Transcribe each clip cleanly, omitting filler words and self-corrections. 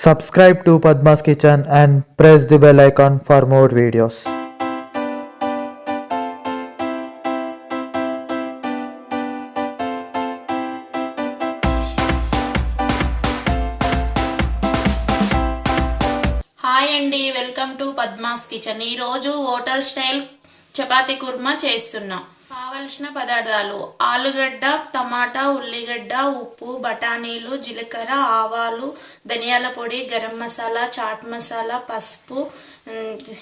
Subscribe to Padma's Kitchen and press the bell icon for more videos. Hi అండి, welcome to Padma's kitchen. ఈరోజు hotel style chapati kurma చేస్తున్నాం. కావలసిన పదార్థాలు: ఆలుగడ్డ, టమాటా, ఉల్లిగడ్డ, ఉప్పు, బఠానీలు, జీలకర్ర, ఆవాలు, ధనియాల పొడి, గరం మసాలా, చాట్ మసాలా, పసుపు,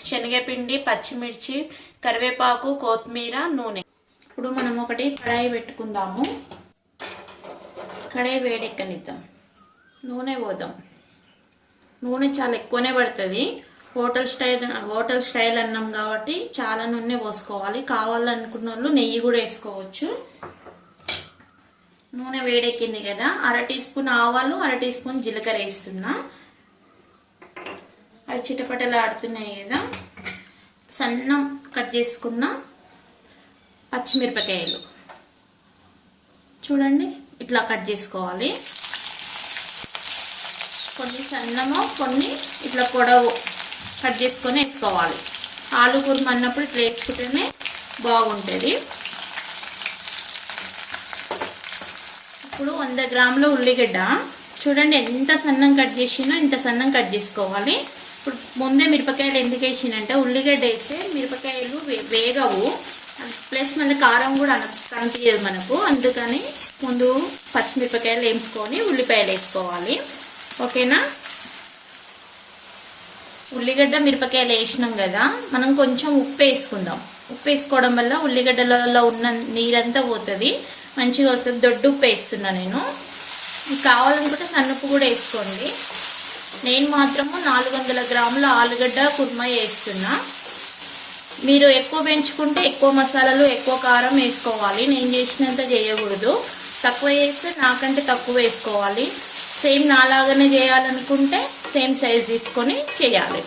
శనగపిండి, పచ్చిమిర్చి, కరివేపాకు, కొత్తిమీర, నూనె. ఇప్పుడు మనం ఒకటి కడాయి పెట్టుకుందాము. కడాయి వేడెక్కనిద్దాం, నూనె పోద్దాం. నూనె చాలా ఎక్కువనే పడుతుంది. హోటల్ స్టైల్ అన్నాం కాబట్టి చాలా నూనె పోసుకోవాలి. కావాలనుకున్న వాళ్ళు నెయ్యి కూడా వేసుకోవచ్చు. నూనె వేడెక్కింది కదా, 1/2 టీ స్పూన్ ఆవాలు, 1/2 టీ స్పూన్ జీలకర్ర వేస్తున్నా. అవి చిటపటలు ఆడుతున్నాయి కదా. సన్నం కట్ చేసుకున్న పచ్చిమిరపకాయలు చూడండి, ఇట్లా కట్ చేసుకోవాలి. కొన్ని సన్నము, కొన్ని ఇట్లా పొడవు కట్ చేసుకొని వేసుకోవాలి. ఆలు కుర్మా అన్నప్పుడు ఇట్లా వేసుకుంటేనే బాగుంటుంది. ఇప్పుడు 100 గ్రాముల ఉల్లిగడ్డ చూడండి, ఎంత సన్నం కట్ చేసినా ఇంత సన్నం కట్ చేసుకోవాలి. ఇప్పుడు ముందే మిరపకాయలు ఎందుకు వేసినంటే, ఉల్లిగడ్డ వేస్తే మిరపకాయలు వేగవు, ప్లస్ మళ్ళీ కారం కూడా కనిపించదు మనకు. అందుకని ముందు పచ్చిమిరపకాయలు వేయించుకొని ఉల్లిపాయలు వేసుకోవాలి. ఓకేనా? ఉల్లిగడ్డ మిరపకాయలు వేసినాం కదా, మనం కొంచెం ఉప్పు వేసుకుందాం. ఉప్పు వేసుకోవడం వల్ల ఉల్లిగడ్డలలో ఉన్న నీరంతా పోతుంది, మంచిగా వస్తుంది. దొడ్డు ఉప్పు వేస్తున్నా నేను. కావాలనుకుంటే సన్నుప్పు కూడా వేసుకోండి. నేను మాత్రము 400 గ్రాముల ఆలుగడ్డ కుర్మా వేస్తున్నా. మీరు ఎక్కువ పెంచుకుంటే ఎక్కువ మసాలాలు, ఎక్కువ కారం వేసుకోవాలి. నేను చేసినంత చేయకూడదు. తక్కువ వేస్తే నాకంటే తక్కువ వేసుకోవాలి. సేమ్ నాలాగానే చేయాలనుకుంటే సేమ్ సైజ్ తీసుకొని చేయాలి.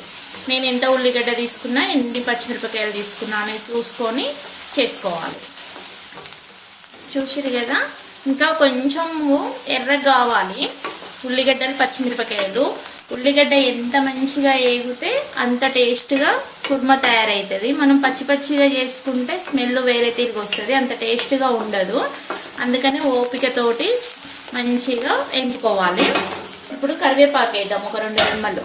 నేను ఎంత ఉల్లిగడ్డ తీసుకున్నా, ఎన్ని పచ్చిమిరపకాయలు తీసుకున్నా అనేది చూసుకొని చేసుకోవాలి. చూసిరు కదా, ఇంకా కొంచెం ఎర్రగా కావాలి ఉల్లిగడ్డలు, పచ్చిమిరపకాయలు. ఉల్లిగడ్డ ఎంత మంచిగా వేగితే అంత టేస్ట్గా కుర్మా తయారవుతుంది. మనం పచ్చిగా చేసుకుంటే స్మెల్ వేరే తిరిగి వస్తుంది, అంత టేస్ట్గా ఉండదు. అందుకని ఓపికతోటి మంచిగా వేపుకోవాలి. ఇప్పుడు కరివేపాకు వేద్దాం, ఒక 2 రెమ్మలు.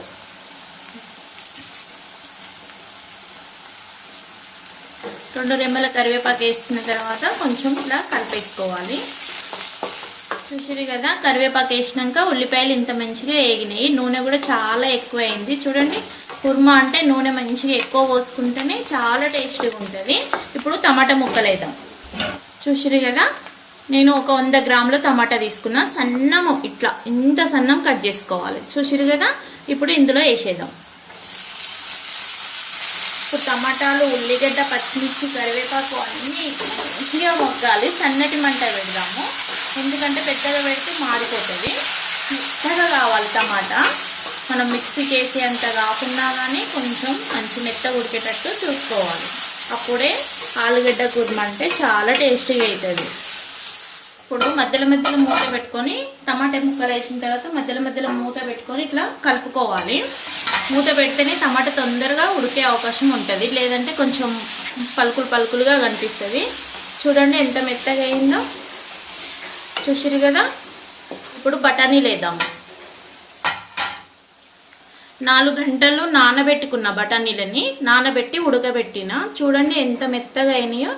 రెండు రెమ్మల కరివేపాకు వేసుకున్న తర్వాత కొంచెం ఇట్లా కలిపేసుకోవాలి. చూసిరు కదా, కరివేపాకు వేసినాక ఉల్లిపాయలు ఇంత మంచిగా వేగినాయి. నూనె కూడా చాలా ఎక్కువ అయింది. చూడండి, కుర్మా అంటే నూనె మంచిగా ఎక్కువ పోసుకుంటేనే చాలా టేస్టీగా ఉంటుంది. ఇప్పుడు టమాటా ముక్కలు వేద్దాం. చూసిరు కదా, నేను ఒక 100 గ్రాముల టమాటా తీసుకున్నా. సన్నము ఇట్లా ఇంత సన్నం కట్ చేసుకోవాలి. చూసిరు కదా, ఇప్పుడు ఇందులో వేసేద్దాం. ఇప్పుడు టమాటాలు, ఉల్లిగడ్డ, పచ్చిమిర్చి, కరివేపాకు అన్నీ మంచిగా మొగ్గాలి. సన్నటి మంట పెడదాము, ఎందుకంటే పెద్దగా పెడితే మాడిపోతుంది. మెత్తగా కావాలి టమాటా. మనం మిక్సీకి వేసి అంత కాకుండా కానీ కొంచెం మంచి మెత్తగా ఉడికేటట్టు చూసుకోవాలి. అప్పుడే ఆలుగడ్డ కుర్మా అంటే చాలా టేస్టీగా అవుతుంది. ఇప్పుడు మధ్యలో మూత పెట్టుకొని, టమాటా ముక్కలు వేసిన తర్వాత మధ్యలో మూత పెట్టుకొని ఇట్లా కలుపుకోవాలి. మూత పెడితేనే టమాటా తొందరగా ఉడికే అవకాశం ఉంటుంది, లేదంటే కొంచెం పలుకులుగా కనిపిస్తుంది. చూడండి ఎంత మెత్తగా అయిందో. చూసిరు కదా, ఇప్పుడు బఠానీలు వేద్దాము. 4 గంటలు నానబెట్టుకున్న బఠానీలని నానబెట్టి ఉడకబెట్టిన. చూడండి ఎంత మెత్తగా అయినాయో,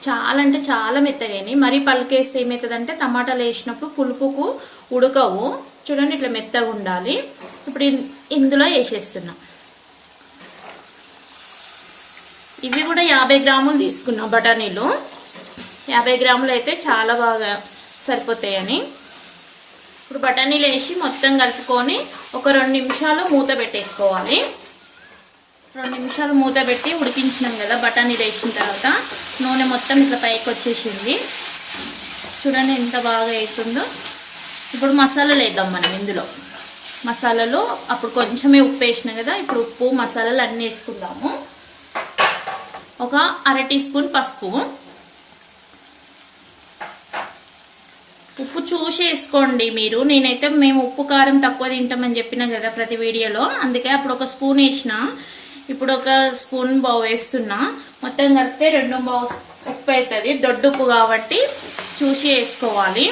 చాలా అంటే చాలా మెత్తగా అయినాయి. మరీ పలుకేస్తే ఏమవుతుందంటే టమాటాలు వేసినప్పుడు పులుపుకు ఉడకవు. చూడండి ఇట్లా మెత్తగా ఉండాలి. ఇప్పుడు ఇందులో వేసేస్తున్నా. ఇవి కూడా 50 గ్రాములు తీసుకున్నాం బఠానీలు. 50 గ్రాములు అయితే చాలా బాగా సరిపోతాయని. ఇప్పుడు బఠానీలు వేసి మొత్తం కలుపుకొని ఒక 2 నిమిషాలు మూత పెట్టేసుకోవాలి. 2 నిమిషాలు మూత పెట్టి ఉడికించినాం కదా. బఠానీలు వేసిన తర్వాత నూనె మొత్తం ఇట్లా పైకి వచ్చేసింది. చూడండి ఎంత బాగా అవుతుందో. ఇప్పుడు మసాలాలు వేద్దాం మనం ఇందులో. మసాలాలు అప్పుడు కొంచెమే ఉప్పు వేసినాం కదా, ఇప్పుడు ఉప్పు మసాలాలు అన్నీ వేసుకుందాము. ఒక 1/2 టీ స్పూన్ పసుపు, ఉప్పు చూసి వేసుకోండి మీరు. నేనైతే మేము ఉప్పు కారం తక్కువ తింటామని చెప్పినా కదా ప్రతి వీడియోలో, అందుకే అప్పుడు ఒక స్పూన్ వేసిన, ఇప్పుడు ఒక స్పూన్ బావు వేస్తున్నా. మొత్తం కలిపితే 2 బావు ఉప్పు అవుతుంది. దొడ్డు ఉప్పు కాబట్టి చూసి వేసుకోవాలి.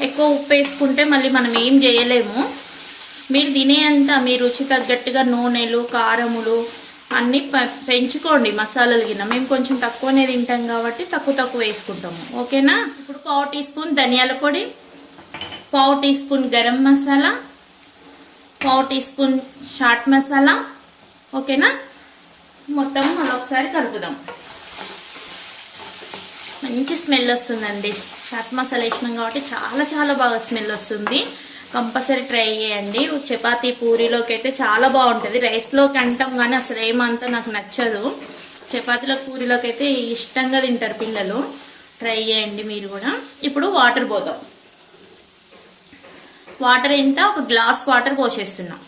ఎక్కువ ఉప్పు వేసుకుంటే మళ్ళీ మనం ఏం చేయలేము. మీరు తినేంత మీ రుచి తగ్గట్టుగా నూనెలు కారములు అన్నీ పెంచుకోండి. మసాలాలు గిన్నె మేము కొంచెం తక్కువనే తింటాం కాబట్టి తక్కువ వేసుకుంటాము. ఓకేనా. ఇప్పుడు 1/4 టీ స్పూన్ ధనియాల పొడి, 1/4 teaspoon garam masala, 1/4 teaspoon chaat masala. ఓకేనా. మొత్తం మనం ఒకసారి కలుపుదాం. మంచి స్మెల్ వస్తుందండి. చాట్ మసాలా వేసినాం కాబట్టి చాలా బాగా స్మెల్ వస్తుంది. కంపల్సరీ ట్రై చేయండి. చపాతీ పూరీలోకి అయితే చాలా బాగుంటుంది. రైస్లోకి అంటాం కానీ అసలు ఏమంతా నాకు నచ్చదు. చపాతీలో పూరీలోకి అయితే ఇష్టంగా తింటారు పిల్లలు. ట్రై చేయండి మీరు కూడా. ఇప్పుడు వాటర్ పోదాం. వాటర్ ఎంత, ఒక గ్లాస్ వాటర్ పోసేస్తున్నాం.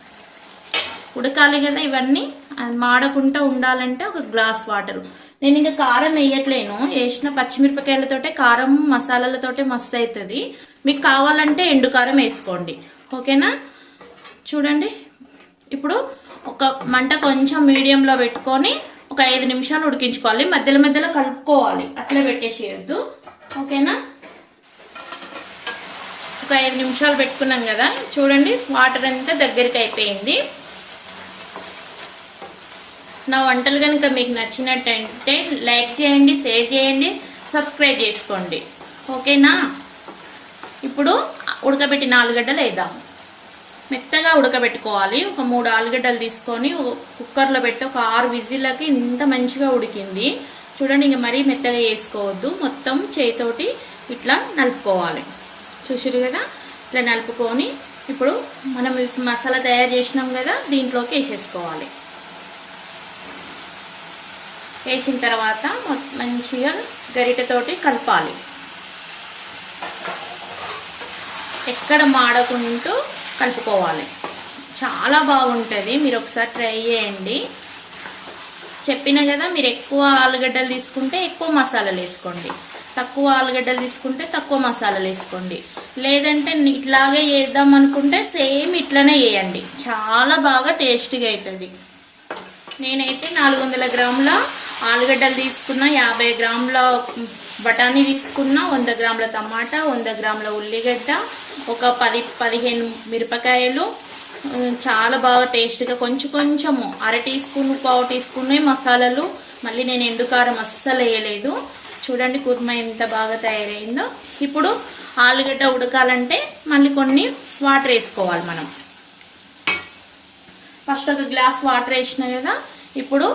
ఉడకాలి కదా ఇవన్నీ, అది మాడకుండా ఉండాలంటే ఒక గ్లాస్ వాటర్. నేను ఇంకా కారం వేయట్లేను, వేసిన పచ్చిమిరపకాయలతోటే కారం మసాలాలతోటే మస్తు అవుతుంది. మీకు కావాలంటే ఎండు కారం వేసుకోండి. ఓకేనా. చూడండి ఇప్పుడు ఒక మంట కొంచెం మీడియంలో పెట్టుకొని ఒక 5 నిమిషాలు ఉడికించుకోవాలి. మధ్యలో కలుపుకోవాలి, అట్లా పెట్టేసేయద్దు. ఓకేనా. ఒక 5 నిమిషాలు పెట్టుకున్నాం కదా, చూడండి వాటర్ అంతా దగ్గరికి అయిపోయింది. నా వంటలు కనుక మీకు నచ్చినట్టయితే లైక్ చేయండి, షేర్ చేయండి, సబ్స్క్రైబ్ చేసుకోండి. ఓకేనా. ఇప్పుడు ఉడకబెట్టిన ఆలుగడ్డలు వేద్దాం. మెత్తగా ఉడకబెట్టుకోవాలి. ఒక 3 ఆలుగడ్డలు తీసుకొని కుక్కర్లో పెట్టి ఒక 6 విజిల్లకి ఇంత మంచిగా ఉడికింది. చూడండి, ఇంక మరీ మెత్తగా వేసుకోవద్దు. మొత్తం చేతితోటి ఇట్లా నలుపుకోవాలి. చూసారు కదా, ఇట్లా నలుపుకొని ఇప్పుడు మనం మసాలా తయారు చేసినాం కదా, దీంట్లోకి వేసేసుకోవాలి. వేసిన తర్వాత మంచిగా గరిటెతోటి కలపాలి. ఎక్కడ మాడకుంటూ కలుపుకోవాలి. చాలా బాగుంటుంది. మీరు ఒకసారి ట్రై చేయండి. చెప్పిన కదా, మీరు ఎక్కువ ఆలుగడ్డలు తీసుకుంటే ఎక్కువ మసాలాలు వేసుకోండి, తక్కువ ఆలుగడ్డలు తీసుకుంటే తక్కువ మసాలాలు వేసుకోండి. లేదంటే ఇట్లాగే చేద్దాం అనుకుంటే సేమ్ ఇట్లనే వేయండి. చాలా బాగా టేస్టీగా అవుతుంది. నేనైతే 400 గ్రాముల ఆలుగడ్డలు తీసుకున్నా, 50 గ్రాముల బఠానీ తీసుకున్నా, 100 గ్రాముల టమాటా, 100 గ్రాముల ఉల్లిగడ్డ, ఒక 10-15 మిరపకాయలు. చాలా బాగా టేస్ట్గా కొంచెము 1/2 టీ స్పూన్ 1/4 టీ స్పూన్ మసాలాలు. మళ్ళీ నేను ఎండుకారం అస్సలు వేయలేదు. చూడండి కుర్మా ఎంత బాగా తయారైందో. ఇప్పుడు ఆలుగడ్డ ఉడకాలంటే మళ్ళీ కొన్ని వాటర్ వేసుకోవాలి మనం. ఫస్ట్ ఒక గ్లాస్ వాటర్ వేసిన కదా, ఇప్పుడు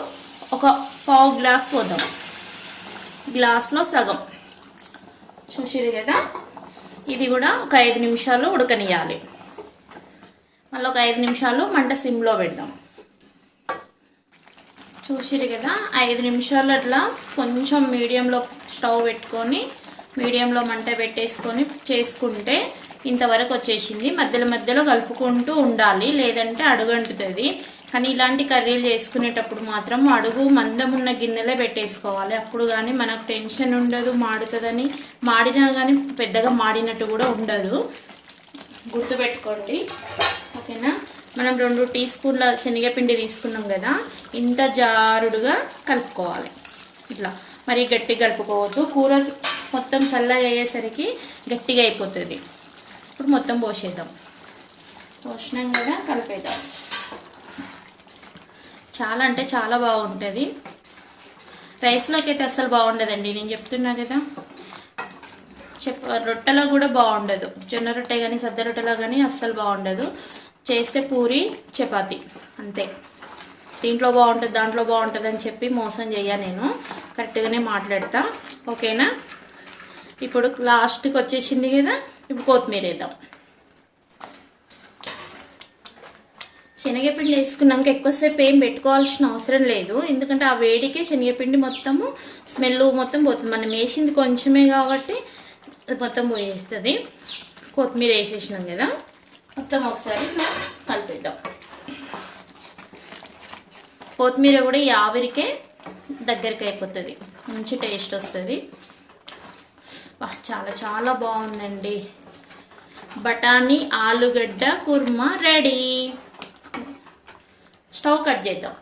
ఒక 1/4 గ్లాస్ పోద్దాం. గ్లాస్లో సగం. చూసిరు కదా, ఇది కూడా ఒక 5 నిమిషాలు ఉడకనియాలి. మళ్ళీ ఒక 5 నిమిషాలు మంట సిమ్లో పెడదాం. చూసిరు కదా, 5 నిమిషాలు అట్లా కొంచెం మీడియంలో స్టవ్ పెట్టుకొని మీడియంలో మంట పెట్టేసుకొని చేసుకుంటే ఇంతవరకు వచ్చేసింది. మధ్యలో కలుపుకుంటూ ఉండాలి, లేదంటే అడుగంటుతుంది. కానీ ఇలాంటి కర్రీలు చేసుకునేటప్పుడు మాత్రం అడుగు మందం ఉన్న గిన్నెలే పెట్టేసుకోవాలి. అప్పుడు కానీ మనకు టెన్షన్ ఉండదు మాడుతుందని. మాడినా కానీ పెద్దగా మాడినట్టు కూడా ఉండదు, గుర్తుపెట్టుకోండి. ఓకేనా. మనం 2 టీ స్పూన్ల శనగపిండి తీసుకున్నాం కదా, ఇంత జారుడుగా కలుపుకోవాలి. ఇట్లా మరీ గట్టిగా కలుపుకోవద్దు, కూర మొత్తం చల్లగా అయ్యేసరికి గట్టిగా అయిపోతుంది. ఇప్పుడు మొత్తం పోసేద్దాం. పోసినాం కదా, కలిపేద్దాం. చాలా అంటే చాలా బాగుంటుంది. రైస్లోకి అయితే అస్సలు బాగుండదండి, నేను చెప్తున్నా కదా. రొట్టెలో కూడా బాగుండదు. జొన్న రొట్టె కానీ సద్ద రొట్టెలో కానీ అస్సలు బాగుండదు. చేస్తే పూరి చపాతి అంతే. దీంట్లో బాగుంటుంది దాంట్లో బాగుంటుంది అని చెప్పి మోసం చెయ్య. నేను కరెక్ట్గానే మాట్లాడతా. ఓకేనా. ఇప్పుడు లాస్ట్కి వచ్చేసింది కదా, ఇప్పుడు కొత్తిమీర వేద్దాం. శనగపిండి వేసుకున్నాక ఎక్కువసేపు ఏం పెట్టుకోవాల్సిన అవసరం లేదు, ఎందుకంటే ఆ వేడికే శనగపిండి మొత్తము స్మెల్ మొత్తం పోతుంది. మనం వేసింది కొంచెమే కాబట్టి మొత్తం పోయేస్తుంది. కొత్తిమీర వేసేసినాం కదా, మొత్తం ఒకసారి కలిపేద్దాం. కొత్తిమీర కూడా ఈ ఆవిరికే దగ్గరికి అయిపోతుంది, మంచి టేస్ట్ వస్తుంది. చాలా చాలా బాగుందండి. బఠానీ ఆలుగడ్డ కుర్మా రెడీ. స్టవ్ కట్ చేద్దాం.